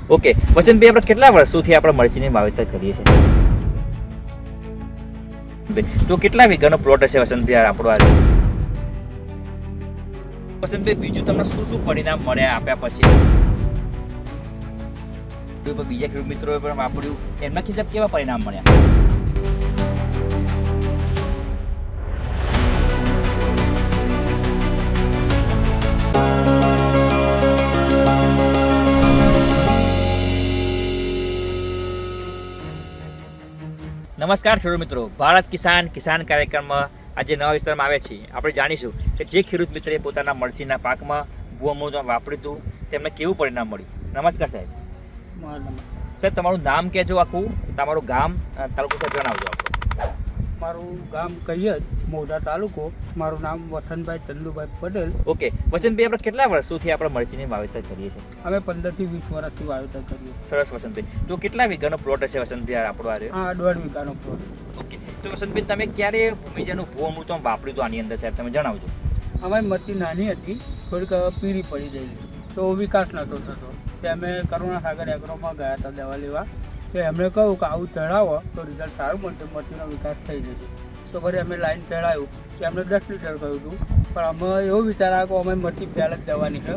Okay Vasantbhai, આપણે કેટલા વર્ષોથી આપણે મરચીની વાવેતર કરીએ છીએ? તો કેટલા વીઘાનો પ્લોટ હશે વસંતભાઈ આપણો આ? વસંતભાઈ, બીજું તમને શું શું પરિણામ મળ્યા આપ્યા પછી? બીજા ખેડૂત મિત્રોએ પણ વાપર્યું, એમના ખિસ્સામાં કેવા પરિણામ મળ્યા? નમસ્કાર ખેડૂત મિત્રો, ભારત કિસાન કાર્યક્રમમાં આજે નવા વિસ્તારમાં આવ્યા છીએ. આપણે જાણીશું કે જે ખેડૂત મિત્રએ પોતાના મરચીના પાકમાં ભૂઅમૃતમ વાપર્યું હતું તેમને કેવું પરિણામ મળ્યું. નમસ્કાર સાહેબ. સાહેબ, તમારું નામ કહેજો, આખું તમારું ગામ તાલુકો સાહેબ જણાવજો. મારું ગામ કૈયદ, મોઢા તાલુકો. મારું નામ વસંતભાઈ ચંદુભાઈ પટેલ. ઓકે વસંતભાઈ, આપણે કેટલા વર્ષોથી આપણે મરચીની વાવેતર કરીએ છીએ? અમે 15 થી 20 વર્ષથી વાવેતર કરીએ. સરસ વસંતભાઈ. તો કેટલા વીઘાનો પ્લોટ હશે વસંતભાઈ આપણો આ? 1.5 વીઘાનો પ્લોટ. ઓકે, તો વસંતભાઈ, તમે ક્યારે ભૂમિજનું ભૂઅમૃતમ વાપર્યું હતું આની અંદર સાહેબ, તમે જણાવજો. અમારી મરચી નાની હતી, થોડીક પીળી પડી ગયેલી, તો વિકાસ નહોતો થતો. તે અમે કરુણાસાગર એગ્રોમાં ગયા હતા દવા લેવા. તો એમણે કહ્યું કે આવું ચડાવો તો રિઝલ્ટ સારું મળશે, મરચીનો વિકાસ થઈ જશે. તો ફરી અમે લાઈન ચડાવ્યું કે એમને 10 લીટર કહ્યું હતું, પણ અમે એવો વિચાર આવ્યો કે અમે મરચી પહેલાં જ જવાની છે,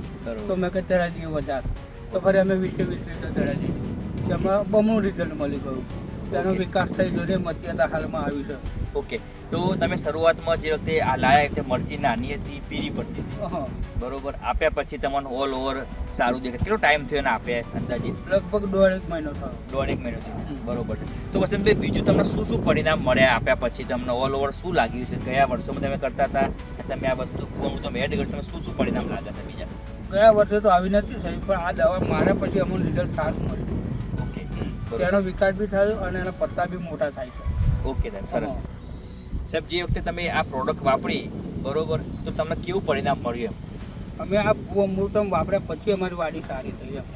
તો મેં કંઈ ચડાવી દઈએ વધારે. તો ફરી અમે 20 લીટર ચડાવી દીધી, એમાં બમણું રિઝલ્ટ મળી ગયું. તેનો વિકાસ થઈ ગયો ને મરચી અત્યારે હાલમાં આવી છે. ઓકે, તો તમે શરૂઆતમાં જે વખતે આ લાયા તે મરચી નાની હતી, પીળી પડતી હતી, હા બરોબર. આપ્યા પછી તમને ઓલ ઓવર સારું દેખાય. કેટલો ટાઈમ થયો ને આપ્યા અંદાજિત? લગભગ 1.5 મહિનો થયો. 1.5 મહિનો થયો, બરોબર છે. તો વસંતભાઈ, બીજું તમને શું શું પરિણામ મળ્યા આપ્યા પછી? તમને ઓલ ઓવર શું લાગ્યું છે? કયા વર્ષોમાં તમે કરતા હતા, તમે આ વસ્તુ તમે એડ કરી, તમે શું શું પરિણામ લાગ્યા હતા બીજા? ગયા વર્ષે તો આવી નથી થઈ, પણ આ દવા માર્યા પછી અમને રિઝલ્ટ સારું મળ્યું. ઓકે, તેનો વિકાસ બી થયો અને એના પત્તા બી મોટા થાય છે. ઓકે સાહેબ, સરસ. સાહેબ, જે વખતે તમે આ પ્રોડક્ટ વાપરી, બરોબર, તો તમને કેવું પરિણામ મળ્યું એમ? અમે આ ભૂઅમૃતમ વાપર્યા પછી અમારી વાડી સારી થઈ એમ.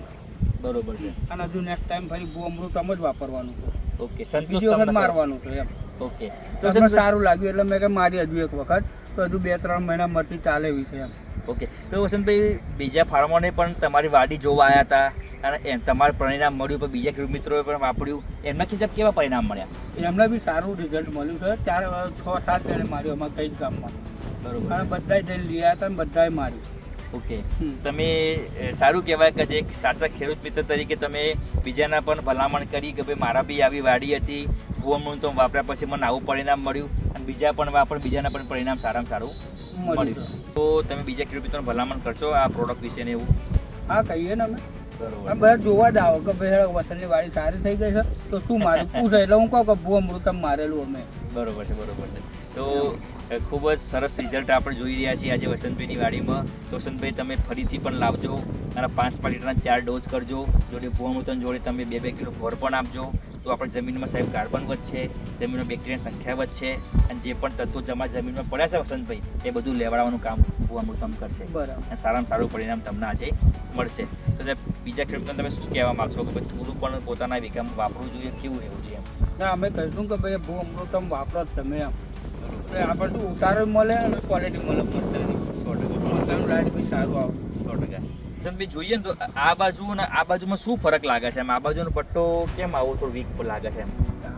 બરોબર છે. અને હજુ નેક્સ્ટ ટાઈમ ફરી ભૂઅમૃતમ જ વાપરવાનું છે. ઓકે, સંતોષ બીજી વખત તમને મારવાનું છે એમ. ઓકે, તો અમને સારું લાગ્યું એટલે મેં કે મારી હજુ એક વખત, તો હજુ 2-3 મહિના મરચી ચાલે એવી છે એમ. ઓકે, તો વસંતભાઈ, બીજા ફાર્મરને પણ તમારી વાડી જોવા આવ્યા હતા અને તમારું પરિણામ મળ્યું, પણ બીજા ખેડૂત મિત્રોએ પણ વાપર્યું, એમના ખિસ્સામાં કેવા પરિણામ મળ્યા? એમને બી સારું રિઝલ્ટ મળ્યું છે. 6-7 જણે માર્યું અમારા કઈ ગામમાં, બરોબર. અને બધાએ જઈને લઈ આવ્યા હતા અને બધાએ માર્યું. ઓકે, તમે સારું કહેવાય કે જે એક સાચા ખેડૂત મિત્ર તરીકે તમે બીજાના પણ ભલામણ કરી કે ભાઈ મારા બી આવી વાડી હતી, ભૂઅમૃતમ વાપર્યા પછી મને આવું પરિણામ મળ્યું, અને બીજા પણ વાપર, બીજાના પણ પરિણામ સારામાં સારું મળ્યું. તો તમે બીજા ખેડૂત મિત્રોને ભલામણ કરશો આ પ્રોડક્ટ વિશે ને એવું? હા, કહીએ ને અમે. બરોબર. બધા જોવા જ આવો કે ભાઈ વસંતની વાડી સારી થઈ ગઈ છે, તો શું મારું પૂછે એટલે હું કહું કે ભૂઅમૃતમ મારેલું અમે. બરોબર છે, બરોબર છે. તો ખૂબ જ સરસ રિઝલ્ટ આપણે જોઈ રહ્યા છીએ આજે વસંતભાઈની વાડીમાં. તો વસંતભાઈ, તમે ફરીથી પણ લાવજો અને 5 લીટરના 4 ડોઝ કરજો. જોડે ભૂઅમૃતમ જોડે તમે 2-2 કિલો ફોર પણ આપજો. તો આપણે જમીનમાં સાહેબ કાર્બન વધશે, જમીનમાં બેક્ટેરિયાની સંખ્યા વધશે, અને જે પણ તત્વો જમીનમાં પડ્યા છે વસંતભાઈ, એ બધું લેવડાવવાનું કામ ભૂઅમૃતમ કરશે. બરાબર. અને સારામાં સારું પરિણામ તમને આજે મળશે. તો સાહેબ, બીજા ખેડૂતોને તમે શું કહેવા માગશો કે ભાઈ થોડું પણ પોતાના વિકાસમાં વાપરવું જોઈએ, કેવું રહેવું જોઈએ એમ? ના, અમે કહીશું કે ભાઈ ભૂઅમૃતમ વાપરો જ તમે એમ. આપણે શું ઉતારો મળે અને ક્વોલિટી મળે, 100% લાઈટ બી સારું આવે. 100%. તમે જોઈએ ને તો આ બાજુ અને આ બાજુમાં શું ફરક લાગે છે એમ? આ બાજુનો પટ્ટો કેમ આવો થોડો વીક લાગે છે એમ?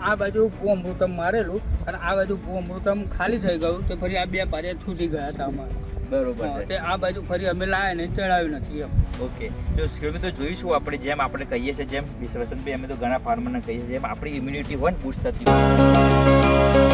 આ બાજુ ભૂઅમૃતમ મારેલું અને આ બાજુ ભૂઅમૃતમ ખાલી થઈ ગયું, તે ફરી આ 2 પારિયા છૂટી ગયા હતા અમારે. બરોબર છે. તે આ બાજુ ફરી અમે લાવ્યા ને ચડાવ્યું નથી એમ. ઓકે, તો ખેડૂતો જોઈશું આપણે જેમ આપણે કહીએ છીએ, જેમ વસંતભાઈ અમે તો ઘણા ફાર્મરને કહીએ છીએ, જેમ આપણી ઇમ્યુનિટી હોય ને બૂસ્ટ થતી હોય,